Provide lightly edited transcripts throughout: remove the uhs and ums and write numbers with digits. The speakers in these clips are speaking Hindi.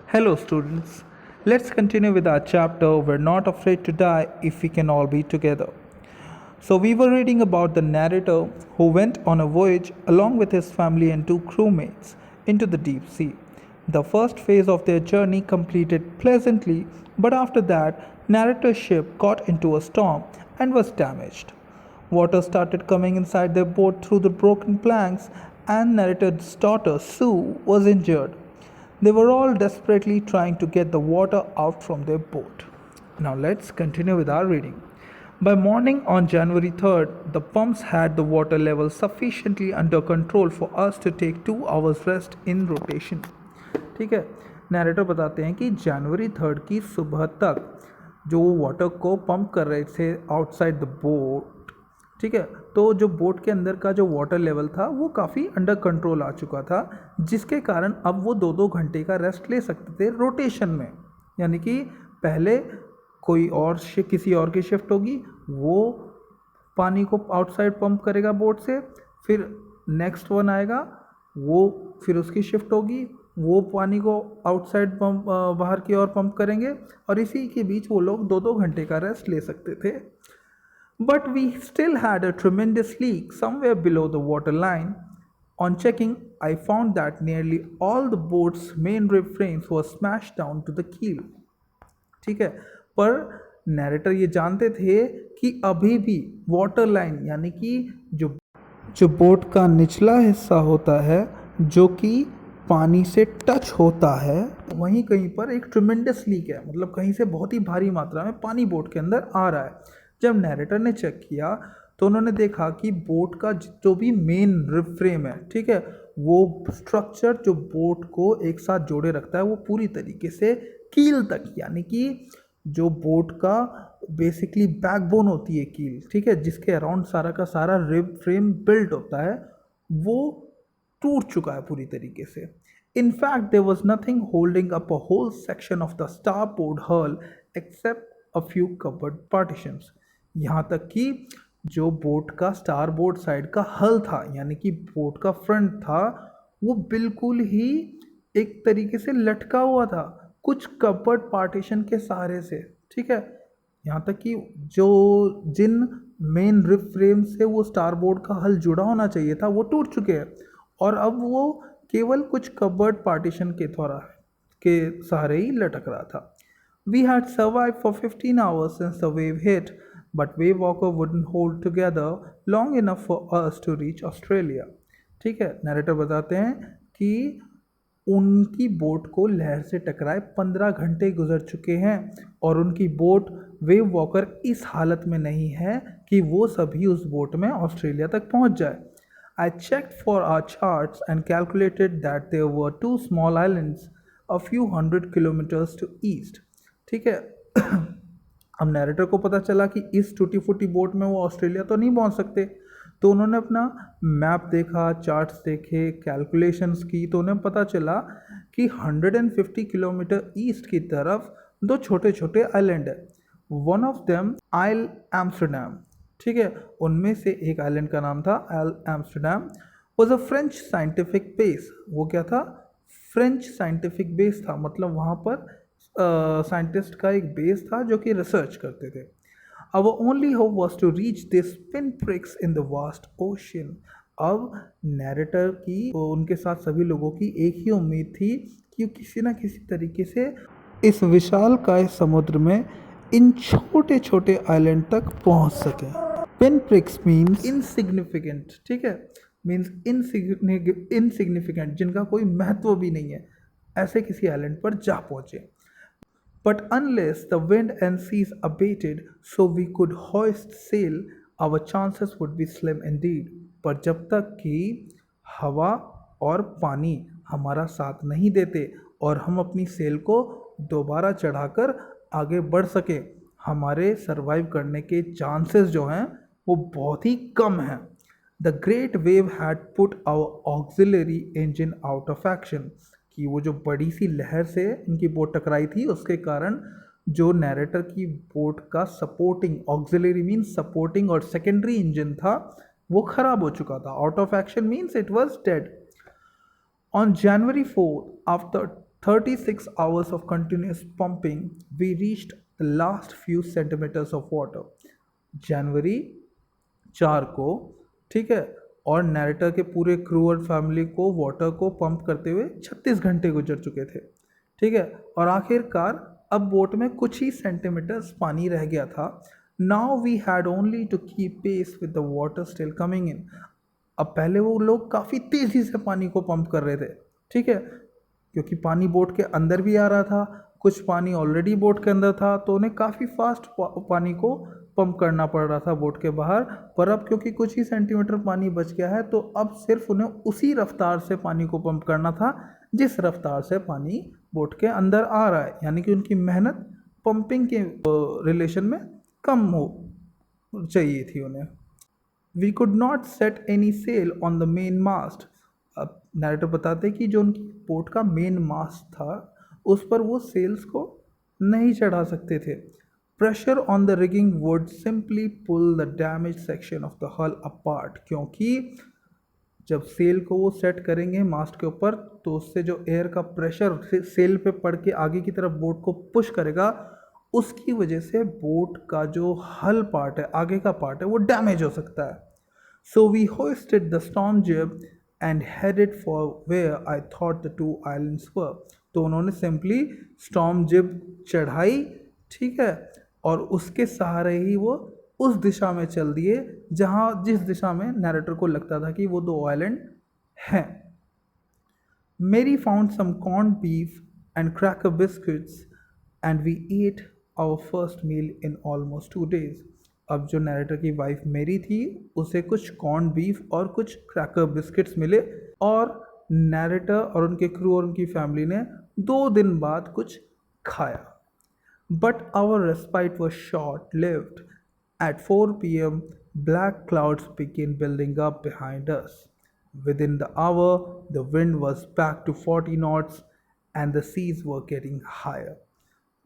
Hello, students. Let's continue with our chapter We're Not Afraid to Die If We Can All Be Together. So, we were reading about the narrator who went on a voyage along with his family and two crewmates into the deep sea. The first phase of their journey completed pleasantly, but after that, narrator's ship got into a storm and was damaged. Water started coming inside their boat through the broken planks, and narrator's daughter Sue was injured. They were all desperately trying to get the water out from their boat. Now let's continue with our reading. By morning on January 3rd, the pumps had the water level sufficiently under control for us to take 2 hours rest in rotation. ठीक है, नैरेटर बताते हैं कि जनवरी 3 की सुबह तक जो वाटर को पंप कर रहे थे आउटसाइड द बोट, ठीक है, तो जो बोट के अंदर का जो वाटर लेवल था वो काफ़ी अंडर कंट्रोल आ चुका था, जिसके कारण अब वो 2-2 घंटे का रेस्ट ले सकते थे रोटेशन में। यानी कि पहले कोई और किसी और की शिफ्ट होगी, वो पानी को आउटसाइड पंप करेगा बोट से, फिर नेक्स्ट वन आएगा, वो फिर उसकी शिफ्ट होगी, वो पानी को आउटसाइड पंप बाहर की ओर पंप करेंगे, और इसी के बीच वो लोग 2-2 घंटे का रेस्ट ले सकते थे। But we still had a tremendous leak somewhere below the water line. On checking, I found that nearly all the boat's main rib frames were smashed down to the keel. ठीक है, पर नैरेटर ये जानते थे कि अभी भी वाटर लाइन यानी कि जो जो बोट का निचला हिस्सा होता है जो कि पानी से टच होता है, वहीं कहीं पर एक ट्रिमेंडस लीक है, मतलब कहीं से बहुत ही भारी मात्रा में पानी बोट के अंदर आ रहा है। जब नैरेटर ने चेक किया तो उन्होंने देखा कि बोट का जो भी मेन रिब फ्रेम है, ठीक है, वो स्ट्रक्चर जो बोट को एक साथ जोड़े रखता है वो पूरी तरीके से कील तक, यानी कि जो बोट का बेसिकली बैकबोन होती है कील, ठीक है, जिसके अराउंड सारा का सारा रिब फ्रेम बिल्ट होता है, वो टूट चुका है पूरी तरीके से। In fact, there was nothing holding up a whole section of the starboard hull except a few cupboard partitions. यहाँ तक कि जो बोट का स्टारबोर्ड साइड का हल था, यानी कि बोट का फ्रंट था, वो बिल्कुल ही एक तरीके से लटका हुआ था कुछ कपबोर्ड पार्टीशन के सहारे से, ठीक है। यहाँ तक कि जो जिन मेन रिब फ्रेम से वो स्टारबोर्ड का हल जुड़ा होना चाहिए था वो टूट चुके हैं, और अब वो केवल कुछ कबर्ड पार्टीशन के द्वारा के सहारे ही लटक रहा था। We had survived for 15 hours since the wave hit, but wave walker wouldn't hold together long enough for us to reach Australia. ठीक है, नैरेटर बताते हैं कि उनकी बोट को लहर से टकराए 15 घंटे गुजर चुके हैं, और उनकी बोट वेव वॉकर इस हालत में नहीं है कि वो सभी उस बोट में ऑस्ट्रेलिया तक पहुंच जाए। I checked for our charts and calculated that there were two small islands a few hundred kilometers to east. ठीक है, अब नैरेटर को पता चला कि इस टूटी फूटी बोट में वो ऑस्ट्रेलिया तो नहीं पहुंच सकते, तो उन्होंने अपना मैप देखा, चार्ट्स देखे, कैलकुलेशंस की, तो उन्हें पता चला कि 150 किलोमीटर ईस्ट की तरफ दो छोटे छोटे आइलैंड है। One of them isle Amsterdam, ठीक है, उनमें से एक आइलैंड का नाम था Ile Amsterdam, was a French scientific base. वो क्या था? फ्रेंच साइंटिफिक बेस था, मतलब वहाँ पर साइंटिस्ट का एक बेस था जो कि रिसर्च करते थे। Our only hope was to reach this pinprick in the vast ocean. अब नैरेटर की उनके साथ सभी लोगों की एक ही उम्मीद थी कि किसी ना किसी तरीके से इस विशाल काय समुद्र में इन छोटे छोटे आइलैंड तक पहुंच सके। पिन प्रिक्स मीन्स इनसिग्निफिकेंट, ठीक है, मीन्स इनसिग्निफिकेंट, जिनका कोई महत्व भी नहीं है, ऐसे किसी आइलैंड पर जा पहुंचे। But unless the wind and seas abated so we could hoist sail, our chances would be slim indeed. पर जब तक कि हवा और पानी हमारा साथ नहीं देते और हम अपनी सेल को दोबारा चढ़ाकर आगे बढ़ सके, हमारे सरवाइव करने के चांसेस जो हैं वो बहुत ही कम हैं। The great wave had put our auxiliary engine out of action, कि वो जो बड़ी सी लहर से इनकी बोट टकराई थी उसके कारण जो नैरेटर की बोट का सपोर्टिंग, ऑक्सिलरी मीन्स सपोर्टिंग और सेकेंडरी इंजन था, वो खराब हो चुका था। Out of action means it was dead. On January 4th, after 36 hours of continuous pumping, we reached the last few centimeters of water. जनवरी 4 को, ठीक है, और नैरेटर के पूरे क्रू और फैमिली को वाटर को पंप करते हुए 36 घंटे गुजर चुके थे, ठीक है, और आखिरकार अब बोट में कुछ ही सेंटीमीटर्स पानी रह गया था. Now we had only to keep pace with the water still coming in. अब पहले वो लोग काफ़ी तेज़ी से पानी को पंप कर रहे थे, ठीक है, क्योंकि पानी बोट के अंदर भी आ रहा था, कुछ पानी ऑलरेडी बोट के अंदर था, तो उन्हें काफ़ी फास्ट पानी को पंप करना पड़ रहा था बोट के बाहर. पर अब क्योंकि कुछ ही सेंटीमीटर पानी बच गया है, तो अब सिर्फ उन्हें उसी रफ्तार से पानी को पंप करना था जिस रफ्तार से पानी बोट के अंदर आ रहा है. यानी कि उनकी मेहनत पंपिंग के रिलेशन में कम हो चाहिए थी उन्हें. We could not set any sail on the main mast. अब नैरेटर बताते कि जो उनकी बोट का मेन मास्ट था उस पर वो सेल्स को नहीं चढ़ा सकते थे. Pressure on the rigging would simply pull the damage section of the hull apart. क्योंकि जब सेल को वो सेट करेंगे मास्ट के ऊपर, तो उससे जो एयर का प्रेशर सेल पे पड़ के आगे की तरफ बोट को पुश करेगा, उसकी वजह से बोट का जो हल पार्ट है, आगे का पार्ट है, वो डैमेज हो सकता है. So we hoisted the storm jib and headed for where I thought the two islands were. तो उन्होंने सिंपली स्टॉर्म जिब चढ़ाई, ठीक है, और उसके सहारे ही वो उस दिशा में चल दिए जिस दिशा में नैरेटर को लगता था कि वो दो आइलैंड हैं. Mary found some corn beef and cracker biscuits and we eat our first meal in almost 2 days. अब जो नैरेटर की वाइफ मेरी थी, उसे कुछ कॉर्न बीफ और कुछ क्रैकर बिस्किट्स मिले, और नैरेटर और उनके क्रू और उनकी फैमिली ने 2 दिन बाद कुछ खाया. But our respite was short-lived. At 4 p.m., black clouds began building up behind us. Within the hour, the wind was back to 40 knots and the seas were getting higher.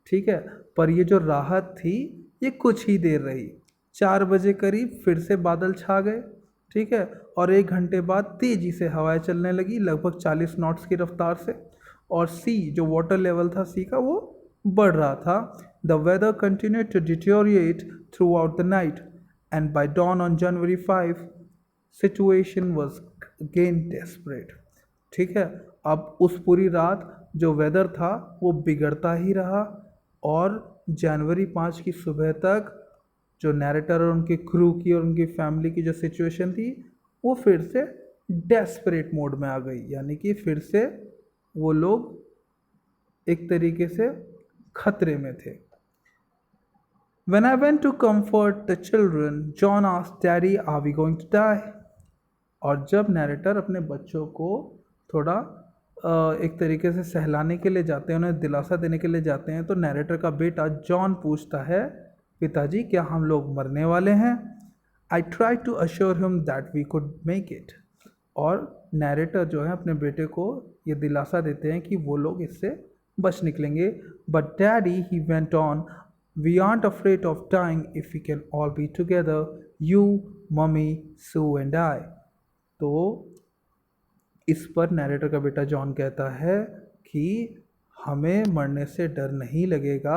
ठीक है, पर ये जो राहत थी ये कुछ ही देर रही. 4 बजे करीब फिर से बादल छा गए, ठीक है, और 1 घंटे बाद तेज़ी से हवाएं चलने लगी लगभग 40 नॉट्स की रफ्तार से, और सी जो वाटर लेवल था सी का वो बढ़ रहा था. The weather continued to deteriorate throughout the night and by dawn on January 5 situation was again desperate. ठीक है, अब उस पूरी रात जो वेदर था वो बिगड़ता ही रहा, और जनवरी 5 की सुबह तक जो नैरेटर और उनके क्रू की और उनकी फैमिली की जो सिचुएशन थी वो फिर से डेस्परेट मोड में आ गई. यानी कि फिर से वो लोग एक तरीके से खतरे में थे. When I went to comfort the children, John asked, "Daddy, are we going to die?" और जब नैरेटर अपने बच्चों को थोड़ा एक तरीके से सहलाने के लिए जाते हैं, उन्हें दिलासा देने के लिए जाते हैं, तो नैरेटर का बेटा जॉन पूछता है, पिताजी क्या हम लोग मरने वाले हैं? I tried to assure him that we could make it. और नैरेटर जो है अपने बेटे को ये दिलासा देते हैं कि वो लोग इससे बच निकलेंगे. But daddy, he went on, we aren't afraid of dying if we can all be together, you, mummy, Sue and I. तो इस पर नैरेटर का बेटा जॉन कहता है कि हमें मरने से डर नहीं लगेगा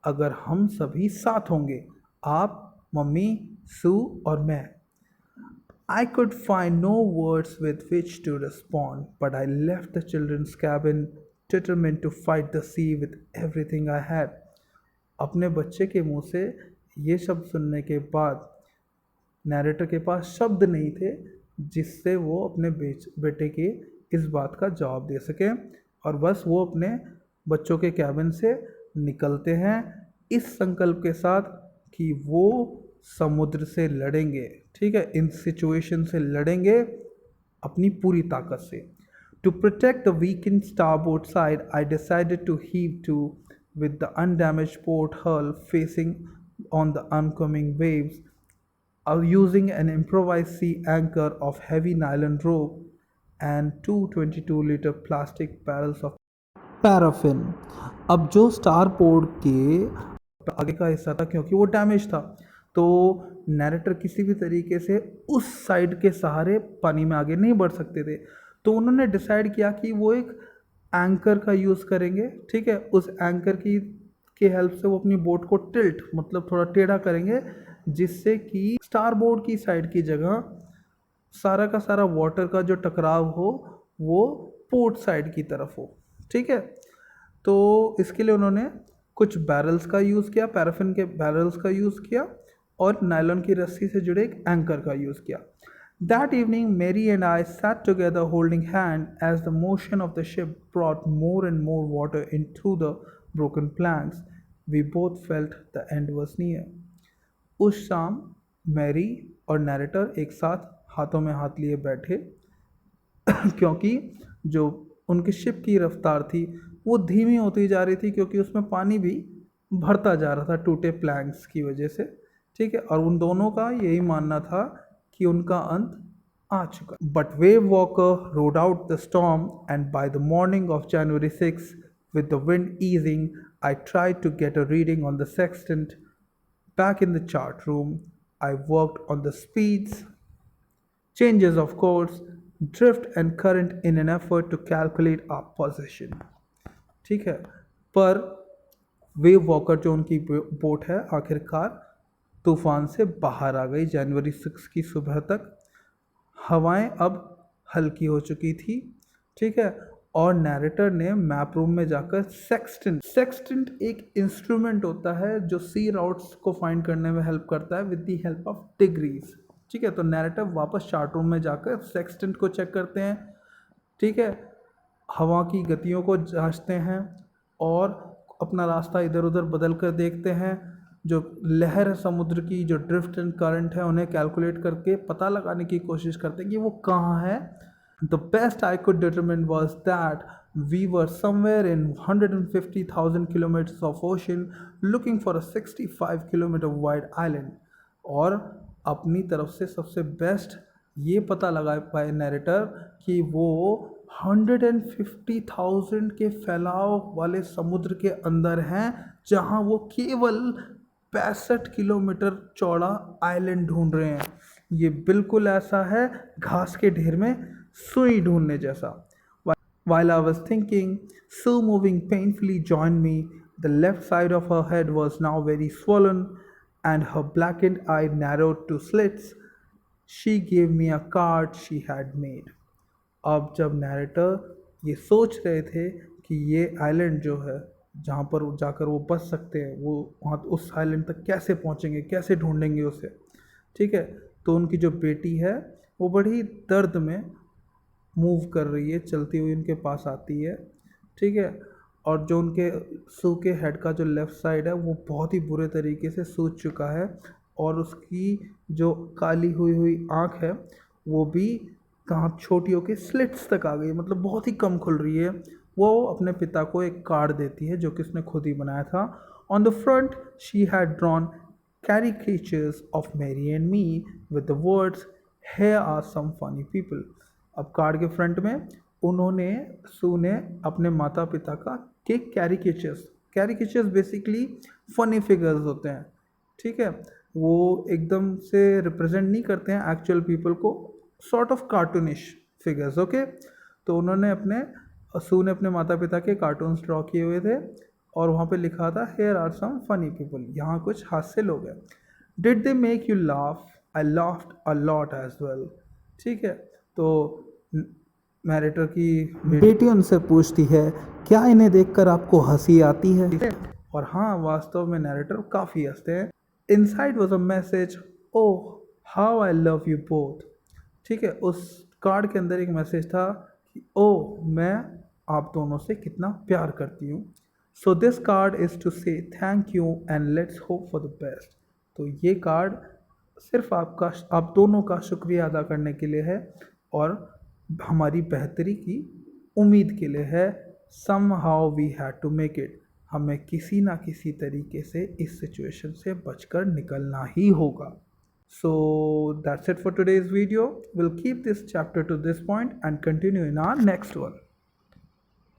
अगर हम सभी साथ होंगे, आप, मम्मी, सू और मैं. I could find no words with which to respond, but I left the children's cabin determined to fight the sea with everything I had. अपने बच्चे के मुंह से ये शब्द सुनने के बाद नैरेटर के पास शब्द नहीं थे जिससे वो अपने बेटे के इस बात का जवाब दे सके, और बस वो अपने बच्चों के कैबिन से निकलते हैं इस संकल्प के साथ कि वो समुद्र से लड़ेंगे. ठीक है, इन सिचुएशन से लड़ेंगे अपनी पूरी ताकत से. To protect the weakened starboard side, I decided to heave to with the undamaged port hull facing on the oncoming waves, using an improvised sea anchor of heavy nylon rope and 222-liter plastic barrels of paraffin. अब जो स्टारपोर्ट के आगे का हिस्सा था क्योंकि वो डैमेज था, तो नैरेटर किसी भी तरीके से उस साइड के सहारे पानी में आगे नहीं बढ़ सकते थे. तो उन्होंने डिसाइड किया कि वो एक एंकर का यूज़ करेंगे, ठीक है। उस एंकर की हेल्प से वो अपनी बोट को टिल्ट मतलब थोड़ा टेढ़ा करेंगे, जिससे कि स्टार बोर्ड की साइड की जगह सारा का सारा वाटर का जो टकराव हो वो पोर्ट साइड की तरफ हो, ठीक है। तो इसके लिए उन्होंने कुछ बैरल्स का यूज़ किया, पैराफिन के बैरल्स का यूज़ किया और नायलॉन की रस्सी से जुड़े एक एंकर का यूज़ किया। That evening, Mary and I sat together holding hand as the motion of the ship brought more and more water in through the broken planks. We both felt the end was near. उस शाम मैरी और नैरेटर एक साथ हाथों में हाथ लिए बैठे क्योंकि जो उनकी शिप की रफ्तार थी वो धीमी होती जा रही थी, क्योंकि उसमें पानी भी भरता जा रहा था टूटे प्लैंक्स की वजह से, ठीक है। और उन दोनों का यही मानना था कि उनका अंत आ चुका। But wave walker road out the storm and by the morning of January 6 with the wind easing, I tried to get a reading on the sextant. Back in the chart room, I worked on the speeds, changes of course, drift and current in an effort to calculate our position. ठीक है। पर वेव वॉकर जो उनकी बोट है आखिरकार तूफान से बाहर आ गई जनवरी 6 की सुबह तक। हवाएं अब हल्की हो चुकी थी, ठीक है। और नैरेटर ने मैप रूम में जाकर सेक्सटेंट एक इंस्ट्रूमेंट होता है जो सी राउट्स को फाइंड करने में हेल्प करता है with the help of degrees, ठीक है। तो नैरेटर वापस चार्ट रूम में जाकर सेक्सटेंट को चेक करते हैं, ठीक है। हवा की गतियों को जांचते हैं और अपना रास्ता इधर उधर बदल कर देखते हैं। जो लहर है समुद्र की, जो ड्रिफ्ट एंड करंट है, उन्हें कैलकुलेट करके पता लगाने की कोशिश करते हैं कि वो कहाँ है। The best I could determine was that we were somewhere in 150,000 kilometres of ocean looking for a 65 kilometre wide island. और अपनी तरफ से सबसे बेस्ट ये पता लगा पाए नैरेटर कि वो 150,000 के फैलाव वाले समुद्र के अंदर हैं, जहां वो केवल 65 किलोमीटर चौड़ा आइलैंड ढूंढ रहे हैं। ये बिल्कुल ऐसा है घास के ढेर में सुई ढूंढने जैसा। While I was thinking, Sue moving painfully joined me. The left side of her head was now very swollen, and her blackened eye narrowed to slits. She gave me a card she had made. अब जब नैरेटर ये सोच रहे थे कि ये आइलैंड जो है जहाँ पर जाकर वो बच सकते हैं, वो वहाँ उस आइलैंड तक कैसे पहुँचेंगे, कैसे ढूंढेंगे उसे, ठीक है। तो उनकी जो बेटी है वो बड़ी दर्द में मूव कर रही है, चलती हुई उनके पास आती है, ठीक है। और जो उनके सू के हेड का जो लेफ़्ट साइड है वो बहुत ही बुरे तरीके से सूज चुका है, और उसकी जो काली हुई हुई आँख है वो भी कहाँ छोटी होकर स्लिट्स तक आ गई, मतलब बहुत ही कम खुल रही है। वो अपने पिता को एक कार्ड देती है जो कि उसने खुद ही बनाया था। On the front she had drawn caricatures of Mary and me with the words here are some funny people. अब कार्ड के फ्रंट में उन्होंने सू ने अपने माता पिता का के कैरिकेचर्स बेसिकली फनी फिगर्स होते हैं, ठीक है। वो एकदम से रिप्रेजेंट नहीं करते हैं एक्चुअल पीपल को, sort of cartoonish figures, okay. तो सू ने अपने माता पिता के कार्टून्स ड्रॉ किए हुए थे और वहाँ पे लिखा था here are some funny people, यहाँ कुछ हास्य लोग हैं। Did they make you laugh? I laughed a lot as well, ठीक है। तो नैरेटर की बेटी उनसे पूछती है क्या इन्हें देखकर आपको हंसी आती है, और हाँ वास्तव में नैरेटर काफ़ी हंसते हैं। Inside was a message, oh how I love you both, ठीक है। उस कार्ड के अंदर एक मैसेज था कि ओह मैं आप दोनों से कितना प्यार करती हूँ। So this card is to say thank you and let's hope for the best. तो ये कार्ड सिर्फ आप दोनों का शुक्रिया अदा करने के लिए है और हमारी बेहतरी की उम्मीद के लिए है। Somehow we had to make it, हमें किसी ना किसी तरीके से इस सिचुएशन से बचकर निकलना ही होगा। So that's it for today's video. We'll keep this chapter to this point and continue in our next one.